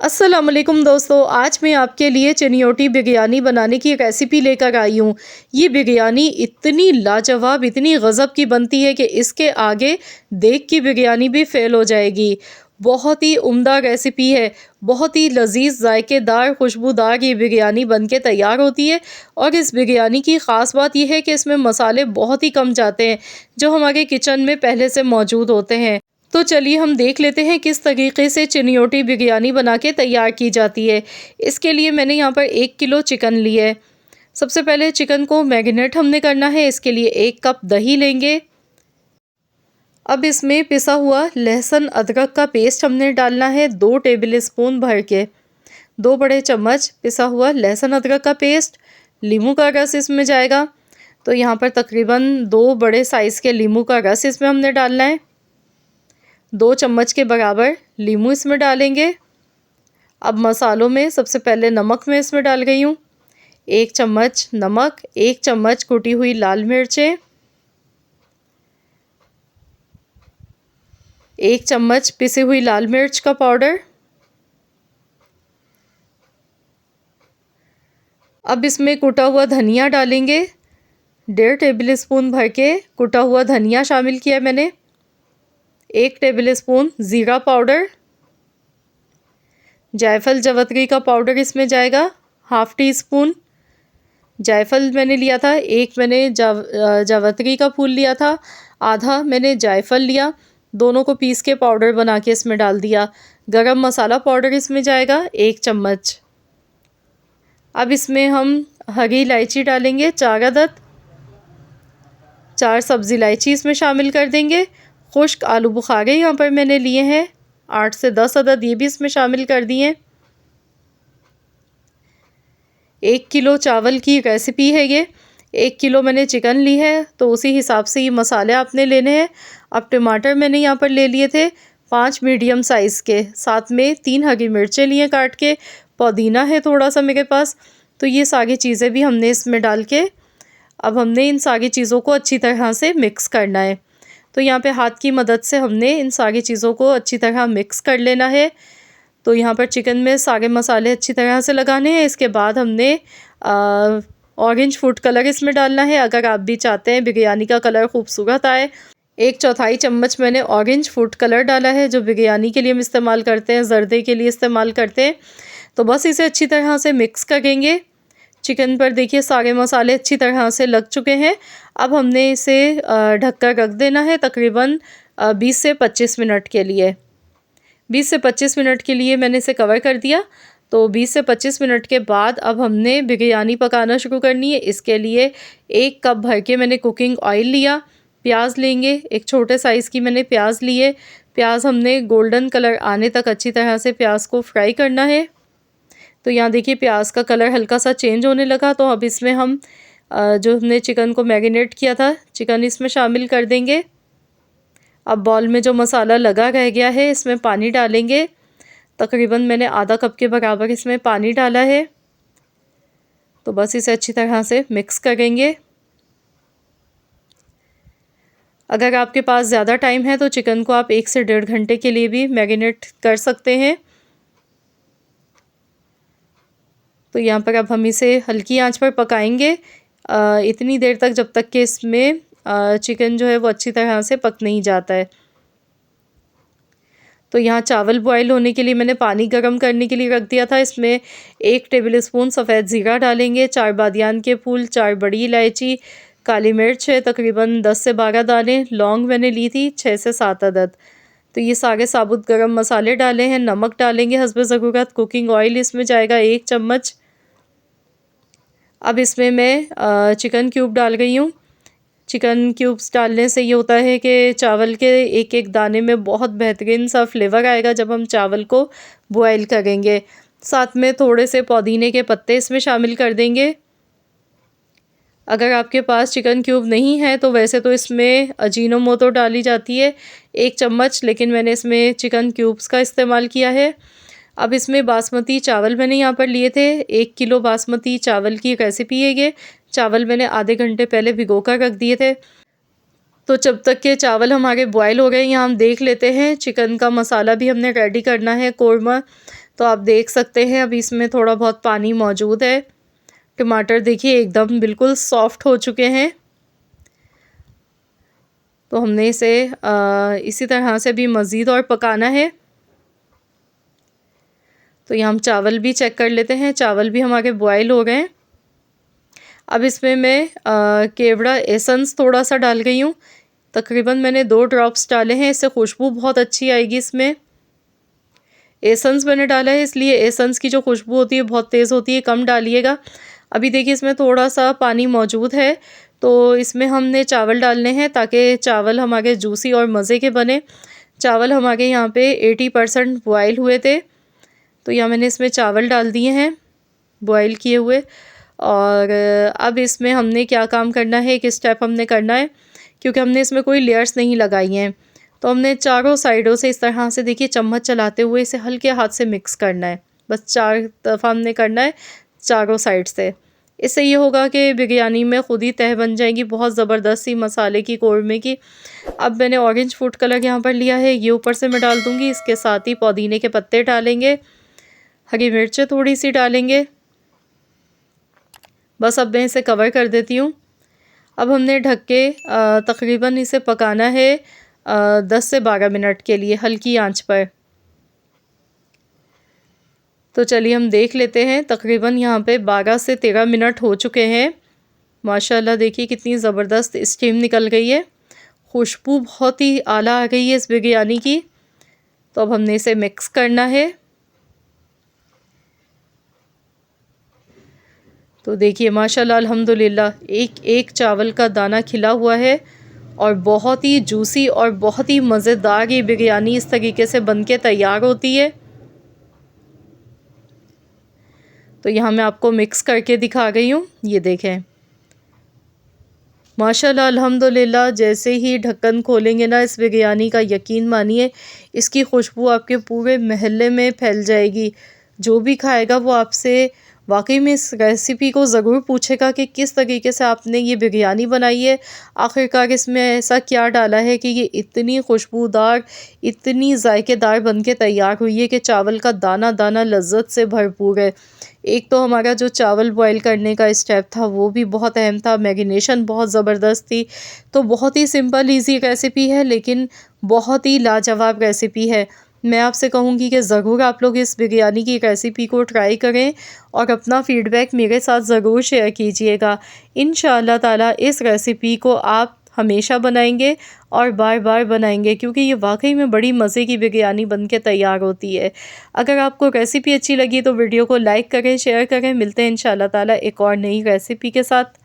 अस्सलाम वालेकुम दोस्तों, आज मैं आपके लिए चिनियोटी बिरयानी बनाने की रेसिपी लेकर आई हूँ। ये बिरयानी इतनी लाजवाब, इतनी गज़ब की बनती है कि इसके आगे देग की बिरयानी भी फ़ेल हो जाएगी। बहुत ही उम्दा रेसिपी है, बहुत ही लज़ीज़, ज़ायकेदार, खुशबूदार ये बिरयानी बन के तैयार होती है। और इस बिरयानी की ख़ास बात ये है कि इसमें मसाले बहुत ही कम जाते हैं, जो हमारे किचन में पहले से मौजूद होते हैं। तो चलिए हम देख लेते हैं किस तरीके से चिनियोटी बिरयानी बना के तैयार की जाती है। इसके लिए मैंने यहाँ पर 1 किलो चिकन लिया है। सबसे पहले चिकन को मैरिनेट हमने करना है। इसके लिए 1 कप दही लेंगे। अब इसमें पिसा हुआ लहसुन अदरक का पेस्ट हमने डालना है 2 टेबल स्पून भर के। 2 बड़े चम्मच पिसा हुआ लहसुन अदरक का पेस्ट। नींबू का रस इसमें जाएगा। तो यहाँ पर तकरीबन 2 बड़े साइज़ के नींबू का रस इसमें हमने डालना है। 2 चम्मच के बराबर नींबू इसमें डालेंगे। अब मसालों में सबसे पहले नमक मैं इसमें डाल रही हूँ। 1 चम्मच नमक, 1 चम्मच कुटी हुई लाल मिर्चें, 1 चम्मच पिसी हुई लाल मिर्च का पाउडर। अब इसमें कुटा हुआ धनिया डालेंगे। 1.5 टेबल स्पून भर के कुटा हुआ धनिया शामिल किया मैंने। 1 टेबल स्पून ज़ीरा पाउडर, जायफल जवतरी का पाउडर इसमें जाएगा, ½ टी स्पून। जायफल मैंने लिया था, एक मैंने जावत्री का फूल लिया था, आधा मैंने जायफल लिया। दोनों को पीस के पाउडर बना के इसमें डाल दिया। गरम मसाला पाउडर इसमें जाएगा 1 चम्मच। अब इसमें हम हरी इलायची डालेंगे 4 अदद। 4 सब्ज़ी इलायची इसमें शामिल कर देंगे। खुश्क आलू बुखारे यहाँ पर मैंने लिए हैं 8 से 10 अदद, ये भी इसमें शामिल कर दिए। 1 किलो चावल की रेसिपी है ये। 1 किलो मैंने चिकन ली है, तो उसी हिसाब से ये मसाले आपने लेने हैं। अब टमाटर मैंने यहाँ पर ले लिए थे 5 मीडियम साइज़ के, साथ में 3 हरी मिर्चें लिए काट के, पुदीना है थोड़ा सा मेरे पास। तो ये सारी चीज़ें भी हमने इसमें डाल के अब हमने इन सारी चीज़ों को अच्छी तरह से मिक्स करना है। तो यहाँ पे हाथ की मदद से हमने इन सारी चीज़ों को अच्छी तरह मिक्स कर लेना है। तो यहाँ पर चिकन में सारे मसाले अच्छी तरह से लगाने हैं। इसके बाद हमने ऑरेंज फूड कलर इसमें डालना है, अगर आप भी चाहते हैं बिरयानी का कलर खूबसूरत आए। 1/4 चम्मच मैंने ऑरेंज फूड कलर डाला है, जो बिरयानी के लिए हम इस्तेमाल करते हैं, ज़र्दे के लिए इस्तेमाल करते हैं। तो बस इसे अच्छी तरह से मिक्स करेंगे। चिकन पर देखिए सारे मसाले अच्छी तरह से लग चुके हैं। अब हमने इसे ढक कर रख देना है तकरीबन 20 से 25 मिनट के लिए। 20 से 25 मिनट के लिए मैंने इसे कवर कर दिया। तो 20 से 25 मिनट के बाद अब हमने बिरयानी पकाना शुरू करनी है। इसके लिए 1 कप भर के मैंने कुकिंग ऑयल लिया। प्याज लेंगे, एक छोटे साइज़ की मैंने प्याज लिए। प्याज हमने गोल्डन कलर आने तक अच्छी तरह से प्याज को फ्राई करना है। तो यहाँ देखिए प्याज का कलर हल्का सा चेंज होने लगा। तो अब इसमें हम जो हमने चिकन को मैरिनेट किया था, चिकन इसमें शामिल कर देंगे। अब बॉल में जो मसाला लगा रह गया है, इसमें पानी डालेंगे। तकरीबन मैंने आधा कप के बराबर इसमें पानी डाला है। तो बस इसे अच्छी तरह से मिक्स करेंगे। अगर आपके पास ज़्यादा टाइम है तो चिकन को आप 1 से 1.5 घंटे के लिए भी मैरिनेट कर सकते हैं। तो यहाँ पर अब हम इसे हल्की आंच पर पकाएंगे इतनी देर तक जब तक कि इसमें चिकन जो है वो अच्छी तरह से पक नहीं जाता है। तो यहाँ चावल बॉयल होने के लिए मैंने पानी गर्म करने के लिए रख दिया था। इसमें 1 टेबल स्पून सफ़ेद ज़ीरा डालेंगे, 4 बादियान के फूल, 4 बड़ी इलायची, काली मिर्च है तकरीबन 10 से 12 दाने, लौंग मैंने ली थी 6 से 7 अदद। तो ये सारे साबुत गरम मसाले डाले हैं। नमक डालेंगे हस्ब ज़रूरत। कुकिंग ऑयल इसमें जाएगा 1 चम्मच। अब इसमें मैं चिकन क्यूब डाल रही हूँ। चिकन क्यूब्स डालने से ये होता है कि चावल के एक एक दाने में बहुत बेहतरीन सा फ्लेवर आएगा जब हम चावल को बॉयल करेंगे। साथ में थोड़े से पुदीने के पत्ते इसमें शामिल कर देंगे। अगर आपके पास चिकन क्यूब नहीं है तो वैसे तो इसमें अजीनोमोटो डाली जाती है 1 चम्मच, लेकिन मैंने इसमें चिकन क्यूब्स का इस्तेमाल किया है। अब इसमें बासमती चावल मैंने यहाँ पर लिए थे। 1 किलो बासमती चावल की रेसिपी है ये। चावल मैंने आधे घंटे पहले भिगो कर रख दिए थे। तो जब तक के चावल हमारे बॉयल हो गए, यहाँ हम देख लेते हैं चिकन का मसाला भी हमने रेडी करना है, कोरमा। तो आप देख सकते हैं अभी इसमें थोड़ा बहुत पानी मौजूद है। टमाटर देखिए एकदम बिल्कुल सॉफ्ट हो चुके हैं। तो हमने इसे इसी तरह से भी मज़ीद और पकाना है। तो यहाँ हम चावल भी चेक कर लेते हैं, चावल भी हमारे बॉयल हो गए हैं। अब इसमें मैं केवड़ा एसेंस थोड़ा सा डाल गई हूँ, तकरीबन मैंने 2 ड्रॉप्स डाले हैं, इससे खुशबू बहुत अच्छी आएगी इसमें। एसेंस मैंने डाला है इसलिए एसेंस की जो खुशबू होती है बहुत तेज़ होती है, कम डालिएगा। अभी देखिए इसमें थोड़ा सा पानी मौजूद है, तो इसमें हमने चावल डालने हैं ताकि चावल हमारे जूसी और मज़े के बने। चावल हमारे यहाँ पे 80% बॉयल हुए थे, तो यहाँ मैंने इसमें चावल डाल दिए हैं बॉयल किए हुए। और अब इसमें हमने क्या काम करना है, एक स्टेप हमने करना है, क्योंकि हमने इसमें कोई लेयर्स नहीं लगाई हैं। तो हमने चारों साइडों से इस तरह से देखिए चम्मच चलाते हुए इसे हल्के हाथ से मिक्स करना है। बस 4 दफ़ा हमने करना है चारों साइड से। इससे ये होगा कि बिरयानी में खुद ही तह बन जाएगी बहुत ज़बरदस्त सी मसाले की, कौरमे की। अब मैंने ऑरेंज फूड कलर यहाँ पर लिया है, ये ऊपर से मैं डाल दूँगी। इसके साथ ही पुदीने के पत्ते डालेंगे, हरी मिर्चें थोड़ी सी डालेंगे। बस अब मैं इसे कवर कर देती हूँ। अब हमने ढक के तकरीबन इसे पकाना है 10 से 12 मिनट के लिए हल्की आंच पर। तो चलिए हम देख लेते हैं, तकरीबन यहाँ पे 12 से 13 मिनट हो चुके हैं। माशाल्लाह देखिए कितनी ज़बरदस्त स्टीम निकल गई है, खुशबू बहुत ही आला आ गई है इस बिरयानी की। तो अब हमने इसे मिक्स करना है। तो देखिए माशाल्लाह अल्हम्दुलिल्लाह एक एक चावल का दाना खिला हुआ है और बहुत ही जूसी और बहुत ही मज़ेदार ये बिरयानी इस तरीके से बनके तैयार होती है। तो यहाँ मैं आपको मिक्स करके दिखा गई हूँ, ये देखें माशाल्लाह अल्हम्दुलिल्लाह। जैसे ही ढक्कन खोलेंगे ना इस बिरयानी का, यकीन मानिए इसकी खुशबू आपके पूरे महल्ले में फैल जाएगी। जो भी खाएगा वो आपसे वाकई में इस रेसिपी को ज़रूर पूछेगा कि किस तरीके से आपने ये बिरयानी बनाई है, आखिरकार इसमें ऐसा क्या डाला है कि ये इतनी खुशबूदार, इतनी जायकेदार बन के तैयार हुई है कि चावल का दाना दाना लज्जत से भरपूर है। एक तो हमारा जो चावल बॉईल करने का स्टेप था वो भी बहुत अहम था, मैरिनेशन बहुत ज़बरदस्त थी। तो बहुत ही सिंपल ईज़ी रेसिपी है, लेकिन बहुत ही लाजवाब रेसिपी है। मैं आपसे कहूँगी कि ज़रूर आप लोग इस बिरयानी की रेसिपी को ट्राई करें और अपना फ़ीडबैक मेरे साथ ज़रूर शेयर कीजिएगा। इंशाअल्लाह ताला इस रेसिपी को आप हमेशा बनाएंगे और बार बार बनाएंगे, क्योंकि ये वाकई में बड़ी मज़े की बिरयानी बन के तैयार होती है। अगर आपको रेसिपी अच्छी लगी तो वीडियो को लाइक करें, शेयर करें। मिलते हैं इंशाअल्लाह ताला एक और नई रेसिपी के साथ।